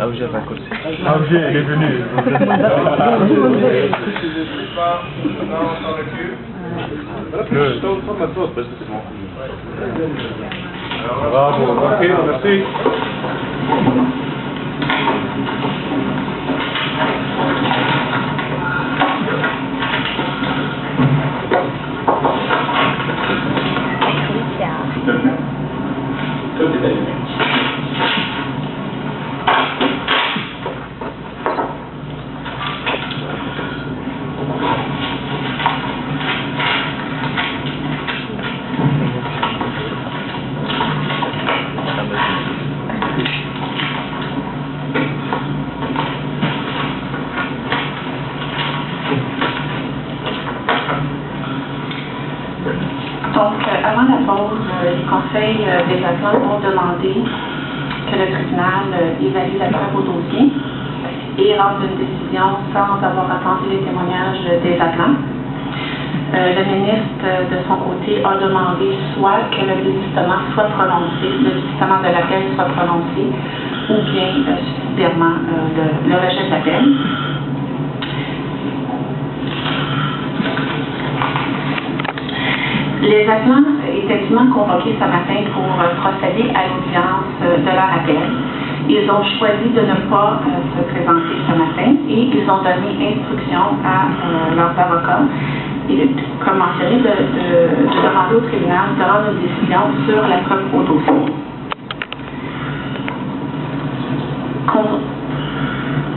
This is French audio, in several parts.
Aouja va causer. Aouja, il est venu. Bravo, ok, merci. Donc, avant la pause, les conseils des appelants ont demandé que le tribunal évalue la preuve au dossier et rende une décision sans avoir attendu les témoignages des appelants. Le ministre, de son côté, a demandé soit que le désistement soit prononcé, le désistement de l'appel soit prononcé, ou bien subsidiairement le rejet de l'appel. Les appelants étaient dûment convoqués ce matin pour procéder à l'audience de leur appel. Ils ont choisi de ne pas se présenter ce matin et ils ont donné instruction à leurs avocats, et, comme mentionné, de demander au tribunal de rendre une décision sur la preuve au dossier.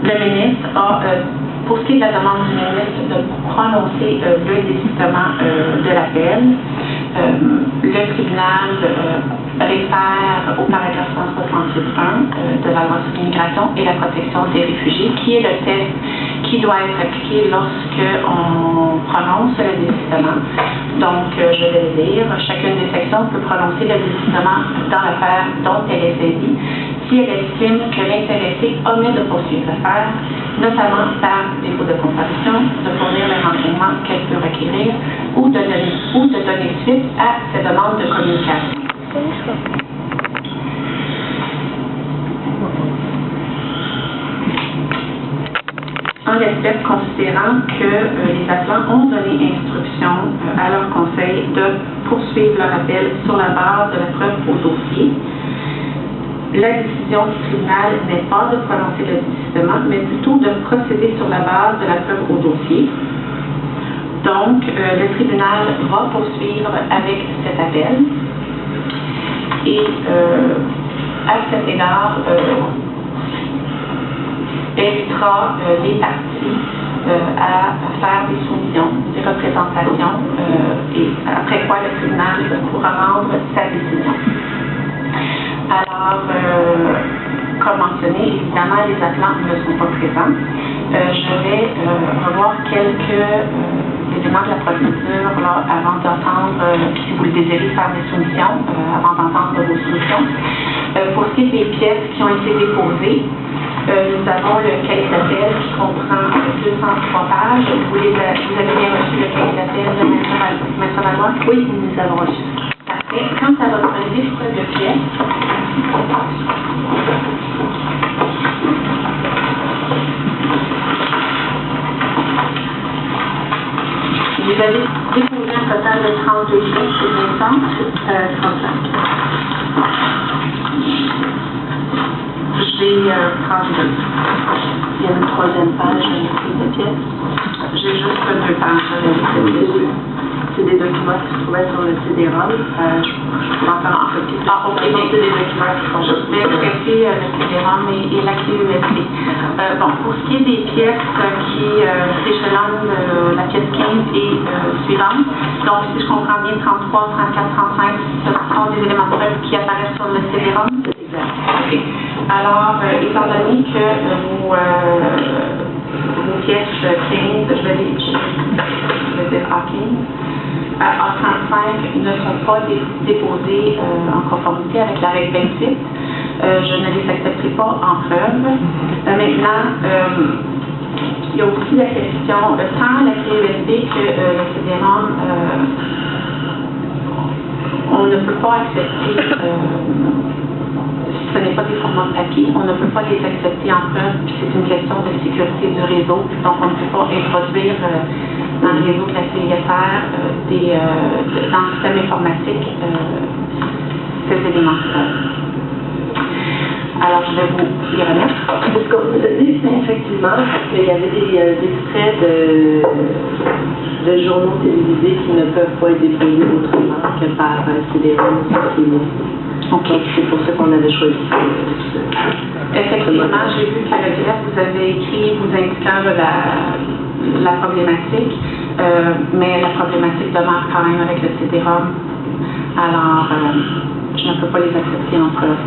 Le ministre a, pour ce qui est de la demande du ministre de prononcer le désistement de l'appel, le tribunal réfère au paragraphe 168.1 de la loi sur l'immigration et la protection des réfugiés, qui est le test qui doit être appliqué lorsque on prononce le désistement. Donc, je vais le lire. Chacune des sections peut prononcer le désistement dans l'affaire dont elle est saisie si elle estime que l'intéressé omet de poursuivre l'affaire, notamment par défaut de comparution, de fournir les renseignements qu'elle peut requérir ou de donner suite à ses demandes de communication. En espèce, considérant que les appelants ont donné instruction à leur conseil de poursuivre leur appel sur la base de la preuve au dossier, la décision du tribunal n'est pas de prononcer le désistement, mais plutôt de procéder sur la base de la preuve au dossier. Donc, le tribunal va poursuivre avec cet appel et à cet égard, invitera les parties à faire des soumissions, des représentations, et après quoi le tribunal pourra rendre sa décision. Alors, comme mentionné, évidemment, les appelants ne sont pas présents. Je vais revoir quelques éléments de la procédure là, avant d'entendre, si vous le désirez, faire des soumissions, avant d'entendre vos soumissions. Pour ce qui est des pièces qui ont été déposées, nous avons le cahier d'appel qui comprend 203 pages. Vous avez bien reçu le cahier d'appel de Maître Valois? Oui, nous les avons reçus. Parfait. Quant à votre liste de pièces, vous avez déposé un total de 32 pièces, c'est bien ça? 35. J'ai 32. Il y a une troisième page de pièces. J'ai juste 2 pages de pièces. C'est des documents qui se trouvaient sur le CD-ROM. Je pourrais en faire un peu plus. Ah, ok, donc c'est des documents qui sont juste vérifier le CD-ROM et la clé USB. Bon, pour ce qui est des pièces qui s'échelonnent, la pièce 15 et suivante, donc si je comprends bien, 33, 34, 35, ce sont des éléments de preuve qui apparaissent sur le CD-ROM? C'est exact. Ok. Alors, étant donné que vos pièces 15, je vais dire A15, A35 ne sont pas déposées en conformité avec la règle 28. Je ne les accepterai pas en preuve. Maintenant, il y a aussi la question, tant la clé USB que le CD-ROM, on ne peut pas accepter aussi, on ne peut pas les accepter en preuve, puis c'est une question de sécurité du réseau, donc on ne peut pas introduire dans le réseau de la CISR dans le système informatique ces éléments de preuve. Alors, je vais vous les remettre. Ce qu'on vous a dit, c'est effectivement qu'il y avait des extraits de journaux télévisés qui ne peuvent pas être déployés autrement que par CD-ROM. OK. C'est pour ça qu'on avait choisi. Effectivement, j'ai vu que le greffe, vous avez écrit vous indiquant la problématique, mais la problématique demeure quand même avec le CD-ROM. Alors, je ne peux pas les accepter en preuve.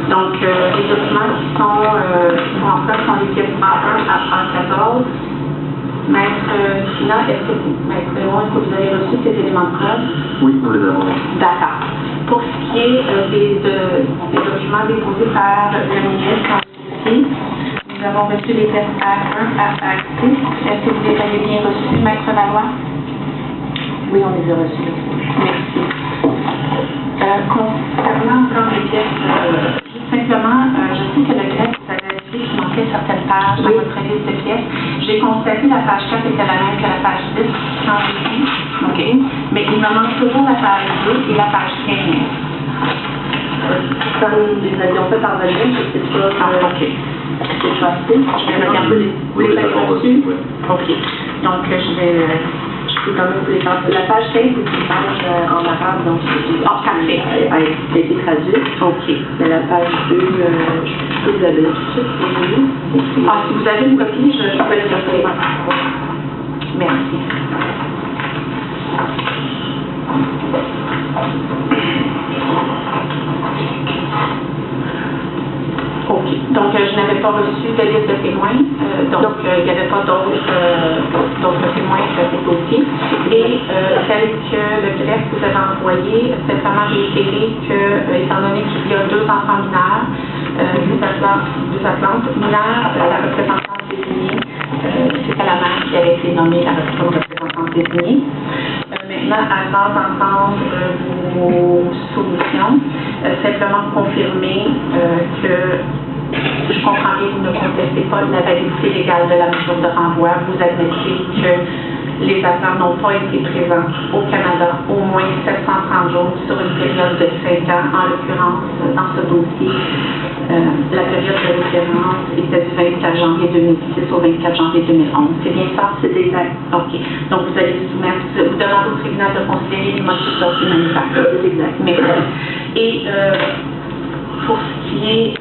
Donc, les documents qui sont en preuve sont les pièces 101 à 114. Maître Sina, est-ce que vous avez reçu ces éléments de preuve? Oui, nous les avons. D'accord. Pour ce qui est des documents déposés par le ministre ici, nous avons reçu les pièces A1 à A6. Est-ce que vous les avez bien reçus, Maître Valois? Oui, on les a reçus. Merci. Concernant encore les pièces, simplement, je sais que le greffe, vous avez dit qu'il manquait certaines pages dans votre liste de pièces. J'ai constaté que la page 4 était la même que la page 10 quand j'ai vu. OK? Mais il me manque toujours la page 2 et la page 15. Comme nous les avions fait parvenir, je ne sais pas. OK. C'est facile. Je vais regarder. Vous les avez reçus? OK. Donc, je peux quand même vous les faire. La page 15, c'est une page en arabe, donc parfait. Elle a été traduite. OK. Mais la page 2, je peux vous la donner tout de suite. Si vous avez une copie, je peux le faire. Merci. OK. Donc, je n'avais pas reçu de liste de témoins. Donc, il n'y avait pas d'autres témoins sur ces dossiers. Et celle que le greffe vous avait envoyée, c'est vraiment réitéré que, étant donné qu'il y a 2 enfants mineurs, deux athlètes mineurs, la représentante désignée, c'était la mère qui avait été nommée la représentante désignée. Maintenant, avant d'entendre vos solutions, simplement confirmer que je comprends bien que vous ne contestez pas la validité légale de la mesure de renvoi. Vous admettez que les agents n'ont pas été présents au Canada au moins 730 jours sur une période de 5 ans. En l'occurrence, dans ce dossier, la période de référence était du 24 janvier 2006 au 24 janvier 2011. C'est bien ça? C'est exact. OK. Donc, vous allez vous demandez au tribunal de considérer le motif d'ordre humanitaire. C'est exact. Merci. Et pour ce qui est